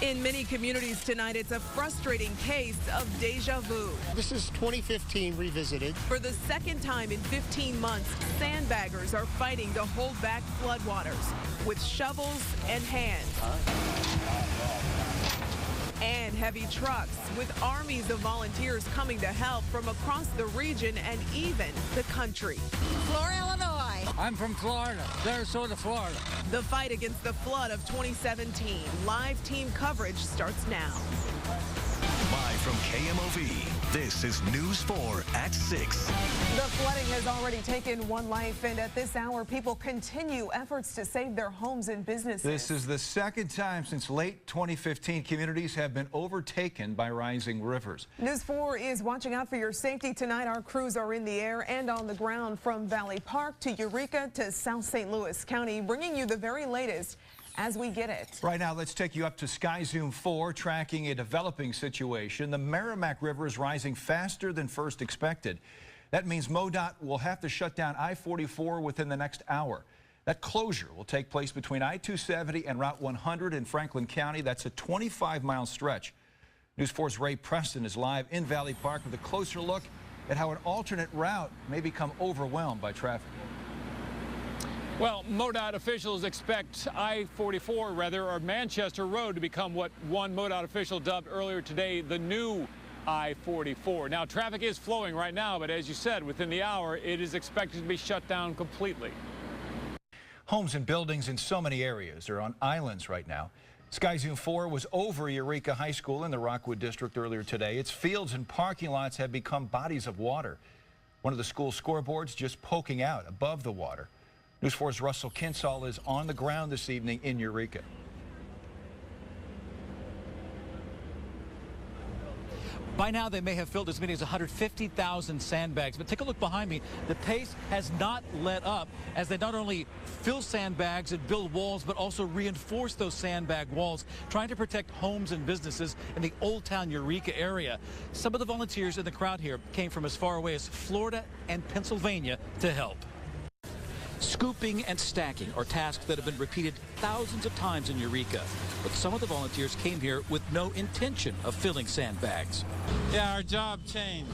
In many communities tonight, it's a frustrating case of deja vu. This is 2015 revisited. For the second time in 15 months, sandbaggers are fighting to hold back floodwaters with shovels and hands. And heavy trucks, with armies of volunteers coming to help from across the region and even the country. Florida, Illinois. I'm from Florida, Sarasota, Florida. The fight against the flood of 2017. Live team coverage starts now. Live from KMOV, this is News 4 at 6. The flooding has already taken one life, and at this hour, people continue efforts to save their homes and businesses. This is the second time since late 2015 communities have been overtaken by rising rivers. News 4 is watching out for your safety tonight. Our crews are in the air and on the ground from Valley Park to Eureka to South St. Louis County, bringing you the very latest as we get it. Right now, let's take you up to Sky Zoom 4, tracking a developing situation. The Meramec River is rising faster than first expected. That means MoDOT will have to shut down I-44 within the next hour. That closure will take place between I-270 and Route 100 in Franklin County. That's a 25-mile stretch. News 4's Ray Preston is live in Valley Park with a closer look at how an alternate route may become overwhelmed by traffic. Well, MoDOT officials expect I-44, or Manchester Road, to become what one MoDOT official dubbed earlier today the new I-44. Now, traffic is flowing right now, but as you said, within the hour, it is expected to be shut down completely. Homes and buildings in so many areas are on islands right now. Sky Zoom 4 was over Eureka High School in the Rockwood District earlier today. Its fields and parking lots have become bodies of water. One of the school scoreboards just poking out above the water. News 4's Russell Kinsall is on the ground this evening in Eureka. By now, they may have filled as many as 150,000 sandbags. But take a look behind me. The pace has not let up as they not only fill sandbags and build walls, but also reinforce those sandbag walls, trying to protect homes and businesses in the Old Town Eureka area. Some of the volunteers in the crowd here came from as far away as Florida and Pennsylvania to help. Scooping and stacking are tasks that have been repeated thousands of times in Eureka. But some of the volunteers came here with no intention of filling sandbags. Yeah, our job changed.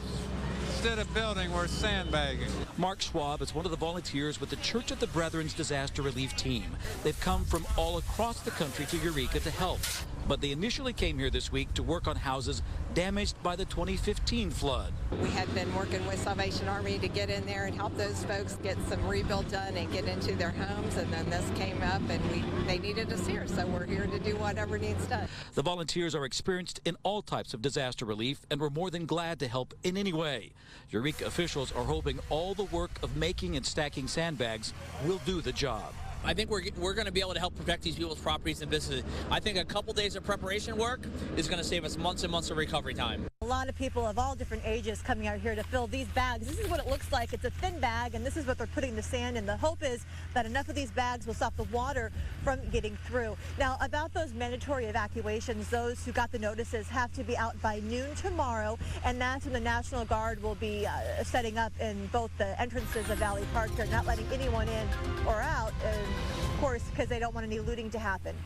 Instead of building, we're sandbagging. Mark Schwab is one of the volunteers with the Church of the Brethren's disaster relief team. They've come from all across the country to Eureka to help. But they initially came here this week to work on houses damaged by the 2015 flood. We had been working with Salvation Army to get in there and help those folks get some rebuild done and get into their homes, and then this came up and they needed us here, so we're here to do whatever needs done. The volunteers are experienced in all types of disaster relief and were more than glad to help in any way. Eureka officials are hoping all the work of making and stacking sandbags will do the job. I think we're going to be able to help protect these people's properties and businesses. I think a couple days of preparation work is going to save us months and months of recovery time. A lot of people of all different ages coming out here to fill these bags. This is what it looks like. It's a thin bag, and this is what they're putting the sand in. The hope is that enough of these bags will stop the water from getting through. Now, about those mandatory evacuations, those who got the notices have to be out by noon tomorrow, and that's when the National Guard will be setting up in both the entrances of Valley Park. They're not letting anyone in or out, of course, because they don't want any looting to happen.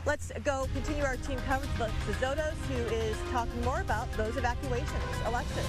Let's go continue our team coverage with Zotos, who is talking more about those evacuations. Alexis.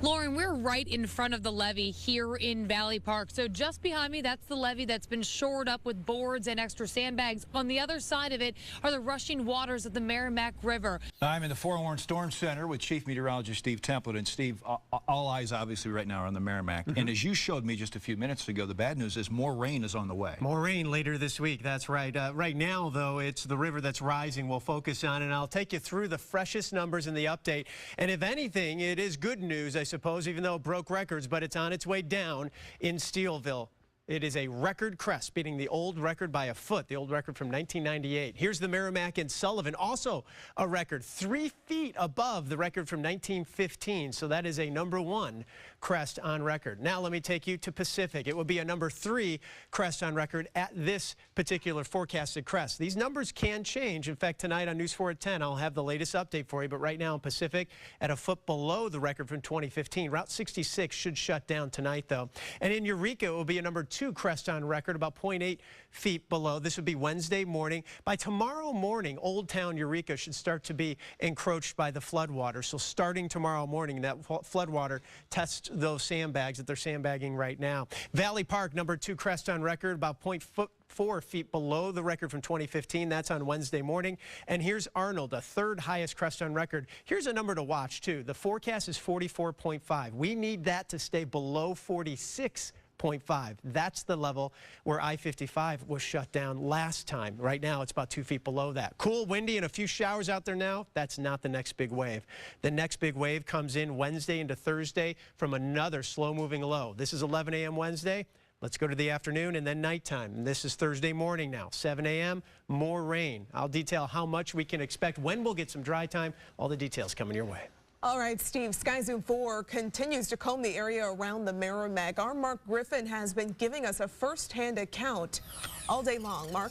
Lauren, we're right in front of the levee here in Valley Park. So just behind me, that's the levee that's been shored up with boards and extra sandbags. On the other side of it are the rushing waters of the Meramec River. I'm in the Forewarned Storm Center with Chief Meteorologist Steve Templeton. Steve, all eyes obviously right now are on the Meramec. And as you showed me just a few minutes ago, the bad news is more rain is on the way. More rain later this week, that's right. Right now, though, it's the river that's rising we'll focus on, and I'll take you through the freshest numbers in the update. And if anything, it is good news, I suppose, even though it broke records, but it's on its way down in Steelville. It is a record crest, beating the old record by a foot, the old record from 1998. Here's the Meramec in Sullivan, also a record 3 feet above the record from 1915. So that is a #1 crest on record. Now let me take you to Pacific. It will be a number 3 crest on record at this particular forecasted crest. These numbers can change. In fact, tonight on News 4 at 10, I'll have the latest update for you. But right now in Pacific, at a foot below the record from 2015. Route 66 should shut down tonight, though. And in Eureka, it will be a number 2 crest on record, about 0.8 feet below. This would be Wednesday morning. By tomorrow morning, Old Town Eureka should start to be encroached by the floodwater. So starting tomorrow morning, that floodwater tests those sandbags that they're sandbagging right now. Valley Park, number 2 crest on record, about 0.4 feet below the record from 2015. That's on Wednesday morning. And here's Arnold, a 3rd highest crest on record. Here's a number to watch, too. The forecast is 44.5. We need that to stay below 46.5. That's the level where I-55 was shut down last time. Right now, it's about 2 feet below that. Cool, windy, and a few showers out there now. That's not the next big wave. The next big wave comes in Wednesday into Thursday from another slow-moving low. This is 11 a.m. Wednesday. Let's go to the afternoon and then nighttime. And this is Thursday morning now, 7 a.m., more rain. I'll detail how much we can expect, when we'll get some dry time. All the details coming your way. All right, Steve, Sky Zoom 4 continues to comb the area around the Meramec. Our Mark Griffin has been giving us a first-hand account all day long. Mark?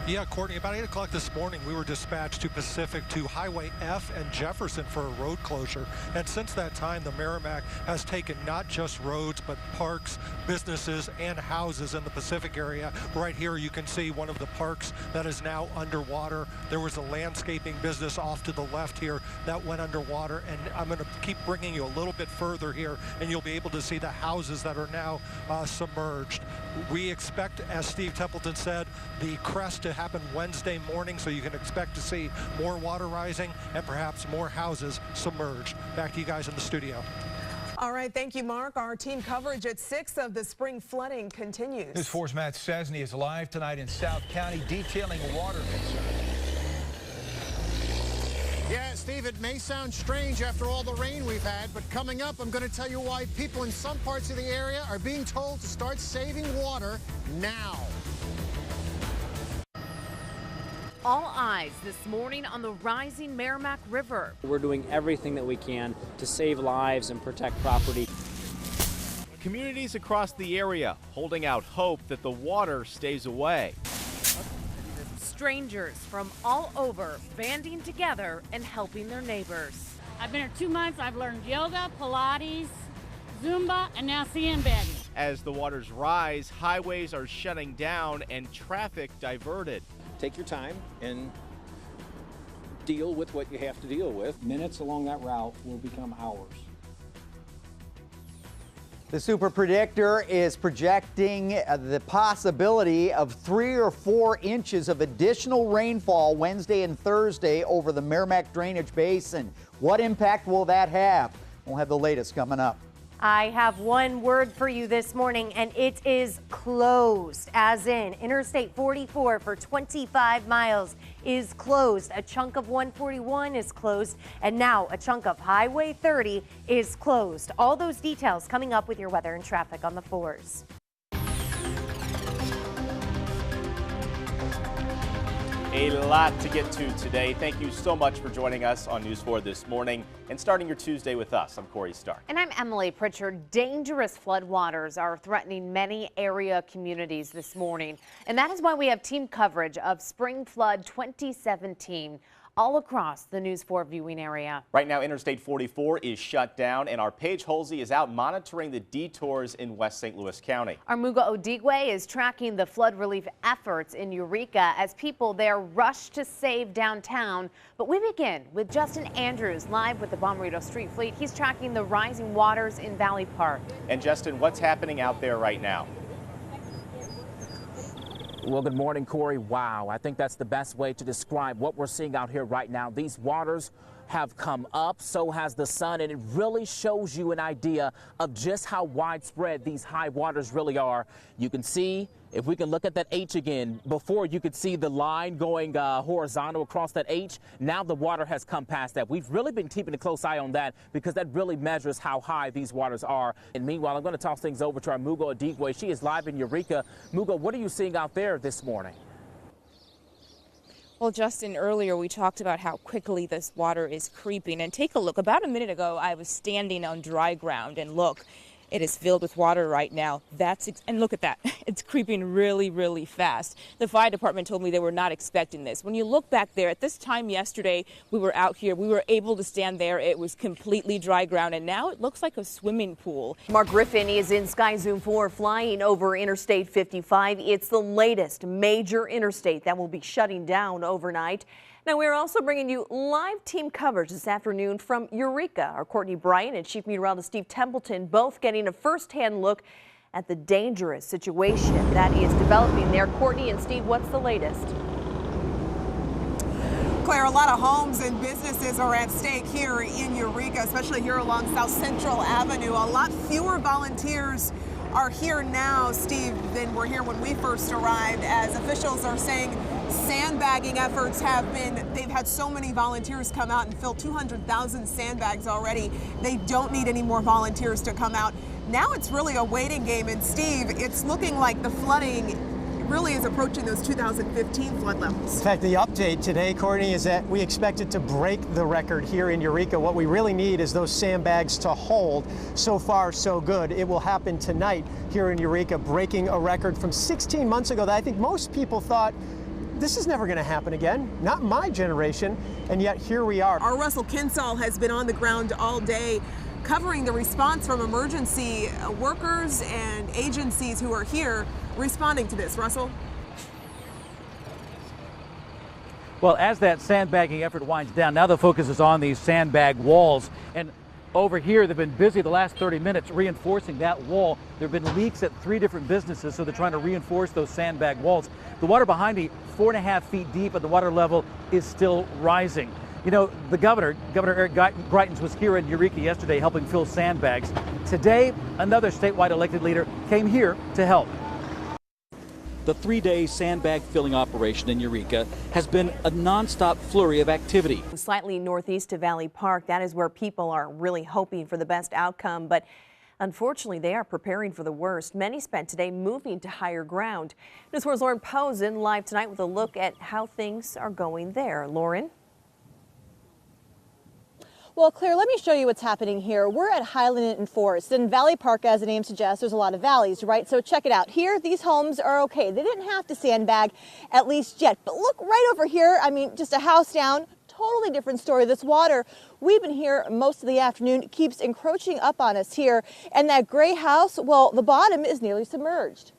Yeah, Courtney, about 8 o'clock this morning, we were dispatched to Pacific to Highway F and Jefferson for a road closure. And since that time, the Meramec has taken not just roads, but parks, businesses, and houses in the Pacific area. Right here, you can see one of the parks that is now underwater. There was a landscaping business off to the left here that went underwater. And I'm going to keep bringing you a little bit further here, and you'll be able to see the houses that are now submerged. We expect, as Steve Templeton said, the crest to happen Wednesday morning, so you can expect to see more water rising and perhaps more houses submerged. Back to you guys in the studio. All right, thank you, Mark. Our team coverage at 6 of the spring flooding continues. News 4's Matt Sesney is live tonight in South County detailing water concerns. Yeah, Steve, it may sound strange after all the rain we've had, but coming up, I'm going to tell you why people in some parts of the area are being told to start saving water now. All eyes this morning on the rising Meramec River. We're doing everything that we can to save lives and protect property. Communities across the area holding out hope that the water stays away. Strangers from all over banding together and helping their neighbors. I've been here 2 months. I've learned yoga, Pilates, Zumba, and now sandbagging. As the waters rise, highways are shutting down and traffic diverted. Take your time and deal with what you have to deal with. Minutes along that route will become hours. The Super Predictor is projecting the possibility of 3 or 4 inches of additional rainfall Wednesday and Thursday over the Meramec Drainage Basin. What impact will that have? We'll have the latest coming up. I have one word for you this morning, and it is closed, as in Interstate 44 for 25 miles is closed. A chunk of 141 is closed, and now a chunk of Highway 30 is closed. All those details coming up with your weather and traffic on the 4s. A lot to get to today. Thank you so much for joining us on News 4 this morning and starting your Tuesday with us. I'm Corey Stark. And I'm Emily Pritchard. Dangerous floodwaters are threatening many area communities this morning. And that is why we have team coverage of Spring Flood 2017 all across the News 4 viewing area. Right now, Interstate 44 is shut down, and our Paige Holsey is out monitoring the detours in West St. Louis County. Our Muga Odigwe is tracking the flood relief efforts in Eureka as people there rush to save downtown. But we begin with Justin Andrews live with the Bommarito Street Fleet. He's tracking the rising waters in Valley Park. And Justin, what's happening out there right now? Well, good morning, Corey. Wow, I think that's the best way to describe what we're seeing out here right now. These waters have come up, so has the sun, and it really shows you an idea of just how widespread these high waters really are. You can see, if we can look at that H again, before you could see the line going horizontal across that H. Now the water has come past that. We've really been keeping a close eye on that because that really measures how high these waters are. And meanwhile, I'm going to toss things over to our Muga Odigwe. She is live in Eureka. Muga, what are you seeing out there this morning? Well, Justin, earlier we talked about how quickly this water is creeping. And take a look. About a minute ago, I was standing on dry ground, and look, it is filled with water right now. And look at that. It's creeping really, really fast. The fire department told me they were not expecting this. When you look back there, at this time yesterday, we were out here. We were able to stand there. It was completely dry ground, and now it looks like a swimming pool. Mark Griffin is in Sky Zoom 4 flying over Interstate 55. It's the latest major interstate that will be shutting down overnight. Now, we're also bringing you live team coverage this afternoon from Eureka. Our Courtney Bryant and Chief Meteorologist Steve Templeton both getting a first-hand look at the dangerous situation that is developing there. Courtney and Steve, what's the latest? Claire, a lot of homes and businesses are at stake here in Eureka, especially here along South Central Avenue. A lot fewer volunteers are here now, Steve, than were here when we first arrived, as officials are saying sandbagging efforts they've had so many volunteers come out and fill 200,000 sandbags already. They don't need any more volunteers to come out. Now it's really a waiting game, and Steve, it's looking like the flooding really is approaching those 2015 flood levels. In fact, the update today, Courtney, is that we expect it to break the record here in Eureka. What we really need is those sandbags to hold. So far, so good. It will happen tonight here in Eureka, breaking a record from 16 months ago that I think most people thought this is never going to happen again, not my generation, and yet here we are. Our Russell Kinsall has been on the ground all day covering the response from emergency workers and agencies who are here responding to this. Russell? Well, as that sandbagging effort winds down, now the focus is on these sandbag walls. And over here, they've been busy the last 30 minutes reinforcing that wall. There have been leaks at 3 different businesses, so they're trying to reinforce those sandbag walls. The water behind me, 4.5 feet deep, and the water level is still rising. You know, the Governor Eric Greitens, was here in Eureka yesterday helping fill sandbags. Today, another statewide elected leader came here to help. The 3-day sandbag filling operation in Eureka has been a nonstop flurry of activity. Slightly northeast of Valley Park, that is where people are really hoping for the best outcome, but unfortunately, they are preparing for the worst. Many spent today moving to higher ground. News 4's Lauren Posen live tonight with a look at how things are going there. Lauren? Well, Claire, let me show you what's happening here. We're at Highland and Forest. In Valley Park, as the name suggests, there's a lot of valleys, right? So check it out. Here, these homes are okay. They didn't have to sandbag, at least yet. But look right over here. I mean, just a house down. Totally different story. This water, we've been here most of the afternoon, keeps encroaching up on us here. And that gray house, well, the bottom is nearly submerged.